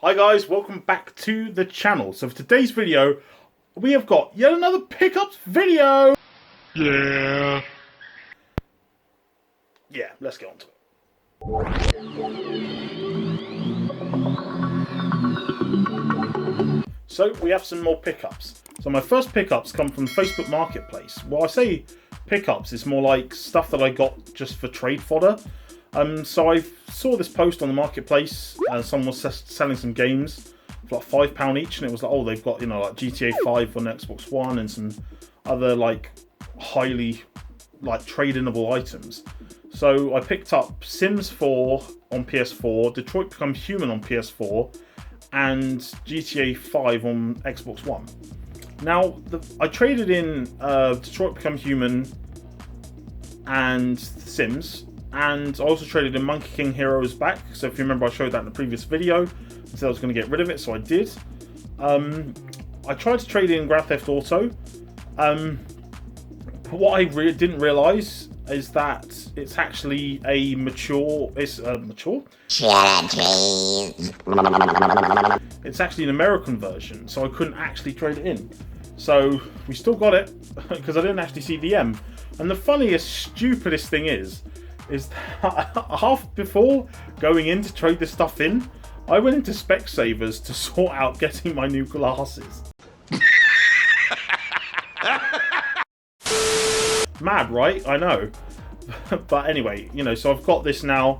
Hi guys, welcome back to the channel. So for today's video, we have got yet another pickups video. Yeah, let's get on to it. So we have some more pickups. So my first pickups come from Facebook Marketplace. Well, I say pickups, it's more like stuff that I got just for trade fodder. So I saw this post on the marketplace, and someone was selling some games for like £5 each, and it was like, oh, they've got, you know, like GTA 5 on Xbox One and some other like highly like trade-inable items. So I picked up Sims 4 on PS4, Detroit Become Human on PS4, and GTA 5 on Xbox One. Now, I traded in Detroit Become Human and Sims. And I also traded in Monkey King Heroes back. So if you remember, I showed that in the previous video. So I was going to get rid of it, so I did. I tried to trade in Grand Theft Auto. But what I didn't realise is that it's actually a mature... It's mature? It's actually an American version, so I couldn't actually trade it in. So we still got it, because I didn't actually see the M. And the funniest, stupidest thing is that half before going in to trade this stuff in, I went into Specsavers to sort out getting my new glasses. Mad, right? I know. But anyway, you know, so I've got this now.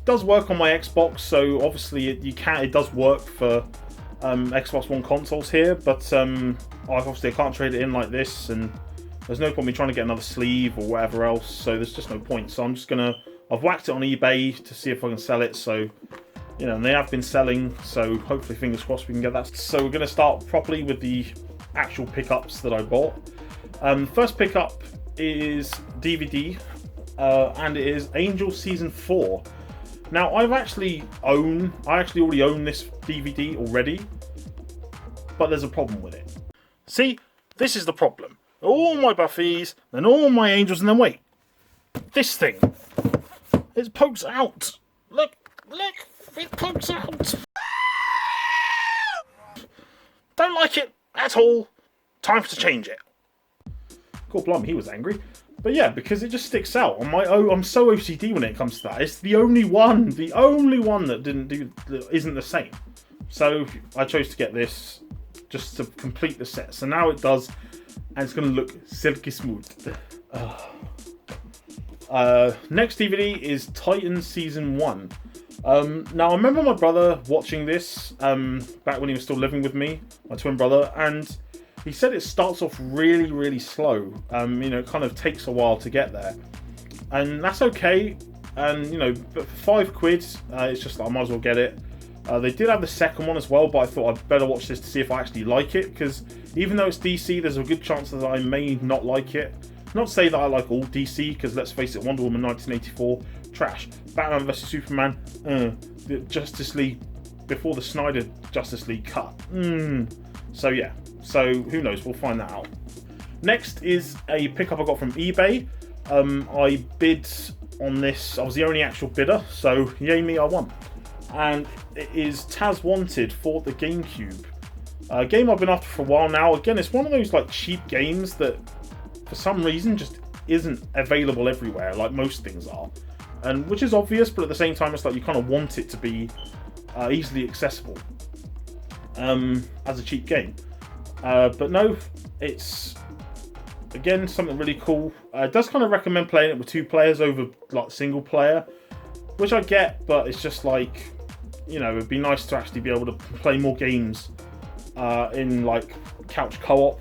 Does work on my Xbox, so obviously it does work for Xbox One consoles here, but I can't trade it in like this, and there's no point me trying to get another sleeve or whatever else, so there's just no point. So I'm just I've whacked it on eBay to see if I can sell it, so, you know, and they have been selling, so hopefully, fingers crossed, we can get that. So we're going to start properly with the actual pickups that I bought. First pickup is DVD, and it is Angel Season 4. Now, I actually already own this DVD already, but there's a problem with it. See, this is the problem. All my Buffys, then all my Angels, and then wait. This thing. It pokes out. Look, it pokes out. Don't like it at all. Time to change it. God blimey, he was angry. But yeah, because it just sticks out. I'm so OCD when it comes to that. It's the only one that isn't the same. So I chose to get this just to complete the set. So now it does, and it's going to look silky smooth. Next DVD is Titan Season 1. Now, I remember my brother watching this back when he was still living with me, my twin brother, and he said it starts off really, really slow. You know, it kind of takes a while to get there. And that's okay. And, you know, but for £5, it's just like I might as well get it. They did have the second one as well, but I thought I'd better watch this to see if I actually like it, because even though it's DC, there's a good chance that I may not like it. Not to say that I like all DC, because let's face it, Wonder Woman 1984, trash. Batman vs Superman, the Justice League, before the Snyder Justice League cut. So yeah, so who knows, we'll find that out. Next is a pickup I got from eBay. I bid on this, I was the only actual bidder, so yay me, I won. And it is Taz Wanted for the GameCube. A game I've been after for a while now. Again, it's one of those like cheap games that for some reason just isn't available everywhere, like most things are. And which is obvious, but at the same time, it's like you kind of want it to be easily accessible as a cheap game. But no, it's again something really cool. It does kind of recommend playing it with 2 players over like single player, which I get, but it's just like, you know, it'd be nice to actually be able to play more games in like couch co-op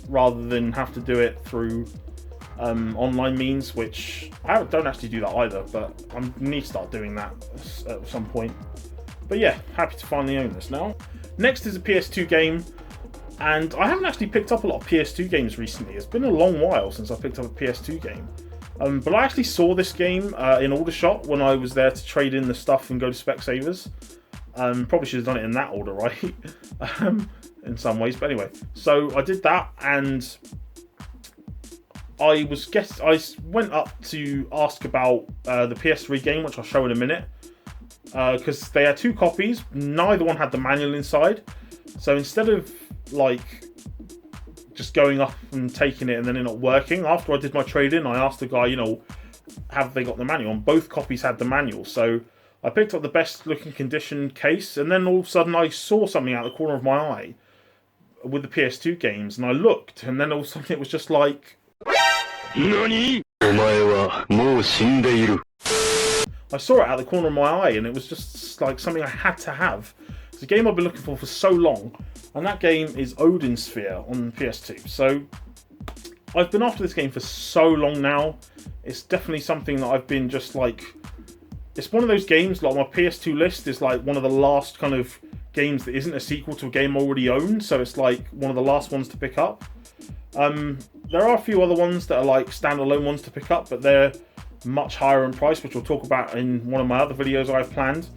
rather than have to do it through online means, which I don't actually do that either, but I need to start doing that at some point. But yeah, happy to finally own this now. Next is a PS2 game, and I haven't actually picked up a lot of PS2 games recently. It's been a long while since I picked up a PS2 game. But I actually saw this game in Aldershot when I was there to trade in the stuff and go to Specsavers. Probably should have done it in that order, right? In some ways, but anyway. So I did that, and I went up to ask about the PS3 game, which I'll show in a minute. because they had 2 copies. Neither one had the manual inside. So instead of like just going up and taking it and then it not working, after I did my trade-in, I asked the guy, you know, have they got the manual? And both copies had the manual. So I picked up the best looking condition case, and then all of a sudden I saw something out of the corner of my eye with the PS2 games, and I looked, and then all of a sudden it was just like, NANI?! I saw it out of the corner of my eye, and it was just like something I had to have. It's a game I've been looking for so long, and that game is Odin Sphere on PS2. So I've been after this game for so long now. It's definitely something that I've been just like, it's one of those games, like my PS2 list is like one of the last kind of games that isn't a sequel to a game I already own, so it's like one of the last ones to pick up. There are a few other ones that are like standalone ones to pick up, but they're much higher in price, which we'll talk about in one of my other videos I've planned.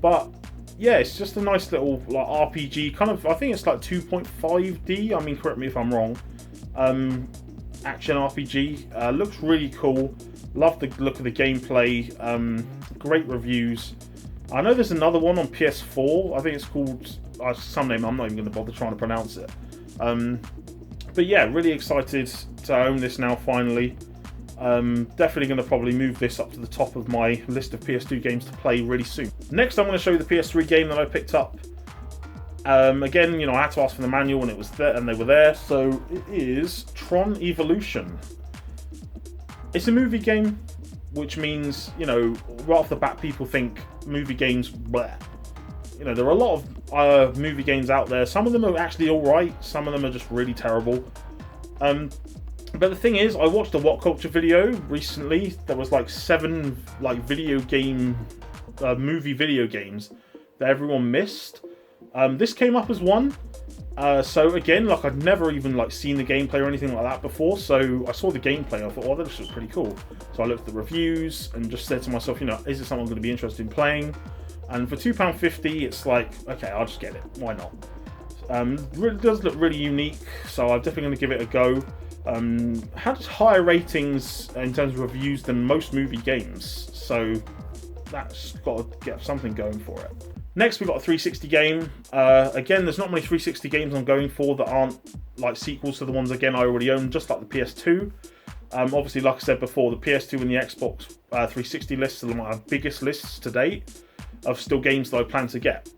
But yeah, it's just a nice little like RPG, kind of, I think it's like 2.5D, I mean, correct me if I'm wrong. Action RPG, looks really cool. Love the look of the gameplay. Great reviews. I know there's another one on PS4. I think it's called some name. I'm not even going to bother trying to pronounce it. But yeah, really excited to own this now finally. Definitely going to probably move this up to the top of my list of PS2 games to play really soon. Next, I'm going to show you the PS3 game that I picked up. Again, you know, I had to ask for the manual and it was there, and they were there. So it is Tron Evolution. It's a movie game, which means, you know, right off the bat, people think movie games, bleh. You know, there are a lot of movie games out there. Some of them are actually alright, some of them are just really terrible. But the thing is, I watched a What Culture video recently. There was like 7 like movie video games that everyone missed. This came up as one. So again, like I'd never even like seen the gameplay or anything like that before. So I saw the gameplay and I thought, oh, this is pretty cool. So I looked at the reviews and just said to myself, you know, is it something I'm going to be interested in playing? And for £2.50, it's like, okay, I'll just get it. Why not? It does look really unique, so I'm definitely going to give it a go. Had higher ratings in terms of reviews than most movie games, so that's got to get something going for it. Next, we've got a 360 game. Again, there's not many 360 games I'm going for that aren't like sequels to the ones, again, I already own, just like the PS2. Obviously, like I said before, the PS2 and the Xbox 360 lists are my biggest lists to date of still games that I plan to get.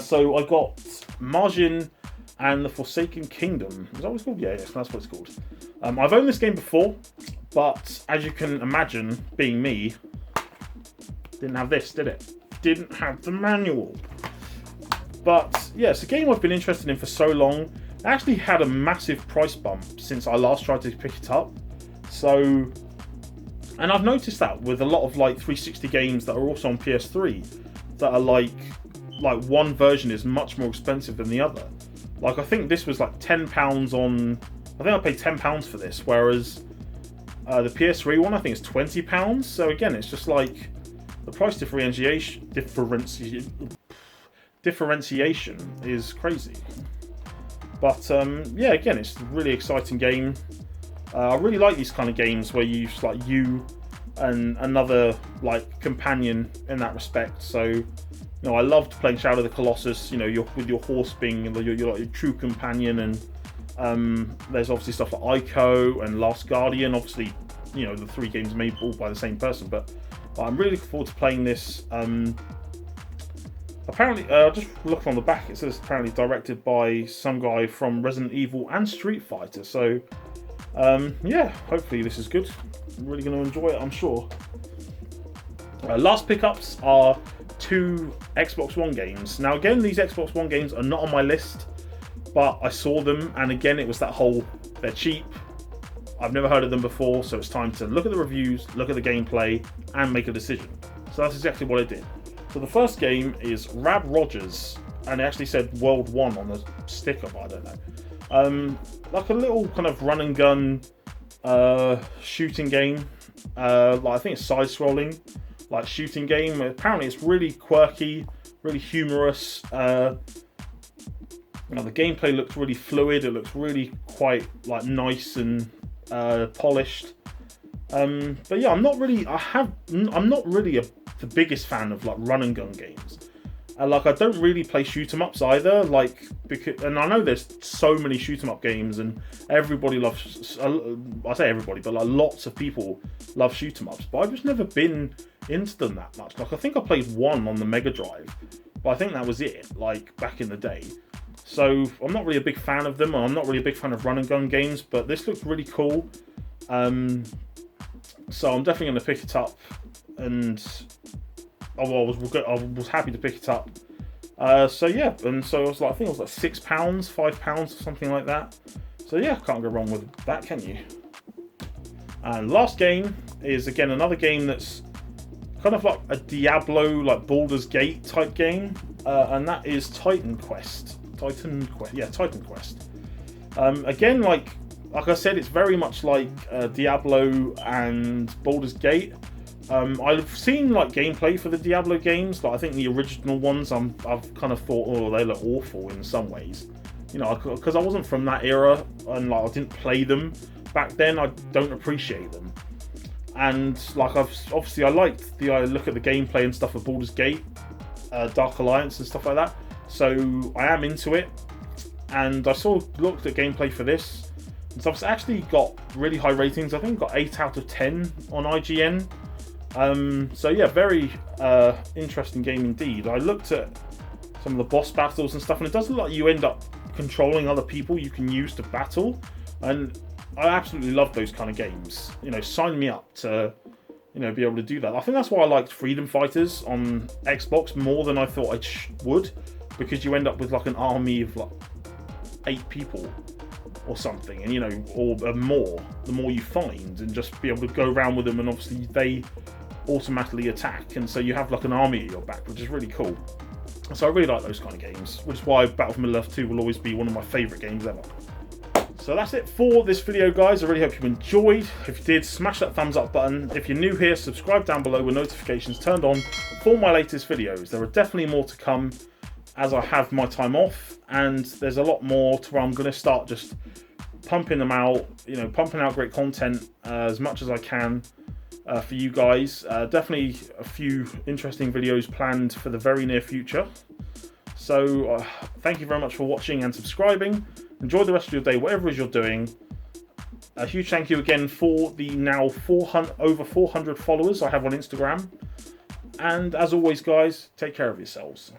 So I got Margin and the Forsaken Kingdom. Is that what it's called? Yeah, yes, that's what it's called. I've owned this game before, but as you can imagine, being me, didn't have this, did it? Didn't have the manual. But yeah, it's a game I've been interested in for so long. It actually had a massive price bump since I last tried to pick it up. So, and I've noticed that with a lot of like 360 games that are also on PS3, that are like one version is much more expensive than the other. Like I think this was like £10 on. I think I paid £10 for this, whereas the PS3 one I think is £20. So again, it's just like the price differentiation is crazy. But yeah, again, it's a really exciting game. I really like these kind of games where you just like you and another like companion in that respect. So, you know, I loved playing Shadow of the Colossus. You know, with your horse being your true companion, and there's obviously stuff like Ico and Last Guardian. Obviously, you know, the 3 games made all by the same person, but I'm really looking forward to playing this. Apparently, just look on the back, it says apparently directed by some guy from Resident Evil and Street Fighter. So, yeah, hopefully this is good. I'm really going to enjoy it, I'm sure. Last pickups are 2 Xbox One games. Now, again, these Xbox One games are not on my list, but I saw them, and again, it was that whole, they're cheap. I've never heard of them before, so it's time to look at the reviews, look at the gameplay, and make a decision. So that's exactly what I did. So the first game is Rab Rogers, and it actually said World 1 on the sticker, but I don't know. Like a little kind of run and gun shooting game. Like I think it's side-scrolling, like shooting game. Apparently it's really quirky, really humorous. You know, the gameplay looks really fluid. It looks really quite like nice and polished. But yeah, I'm not really a the biggest fan of like run and gun games. And like I don't really play shoot 'em ups either, like because, and I know there's so many shoot 'em up games and everybody loves. I say everybody, but like lots of people love shoot 'em ups. But I've just never been into them that much. Like I think I played one on the Mega Drive, but I think that was it. Like back in the day. So I'm not really a big fan of them, and I'm not really a big fan of run and gun games. But this looks really cool. So I'm definitely going to pick it up, and I was happy to pick it up. So yeah, and so I was like, I think it was like £6, £5 or something like that. So yeah, can't go wrong with that, can you? And last game is again another game that's kind of like a Diablo, like Baldur's Gate type game, and that is Titan Quest. Titan Quest. Again, like I said, it's very much like Diablo and Baldur's Gate. I've seen like gameplay for the Diablo games, but I think the original ones I've kind of thought, oh, they look awful in some ways. You know, because I wasn't from that era and like I didn't play them back then. I don't appreciate them. And like I liked the look at the gameplay and stuff of Baldur's Gate, Dark Alliance and stuff like that. So I am into it. And I looked at gameplay for this. And so I've actually got really high ratings. I think I've got 8 out of 10 on IGN. So yeah, very interesting game indeed. I looked at some of the boss battles and stuff, and it does look like you end up controlling other people you can use to battle, and I absolutely love those kind of games. You know, sign me up to, you know, be able to do that. I think that's why I liked Freedom Fighters on Xbox more than I thought I would, because you end up with like an army of like 8 people or something, and you know, or more, the more you find, and just be able to go around with them, and obviously they automatically attack, and so you have like an army at your back, which is really cool. So I really like those kind of games, which is why Battlefield Middle Earth 2 will always be one of my favourite games ever. So that's it for this video, guys. I really hope you enjoyed. If you did, smash that thumbs up button. If you're new here, subscribe down below with notifications turned on for my latest videos. There are definitely more to come as I have my time off, and there's a lot more to where I'm going to start just pumping them out, you know, pumping out great content as much as I can for you guys. Definitely a few interesting videos planned for the very near future. So thank you very much for watching and subscribing. Enjoy the rest of your day, whatever it is you're doing. A huge thank you again for the now over 400 followers I have on Instagram. And as always, guys, take care of yourselves.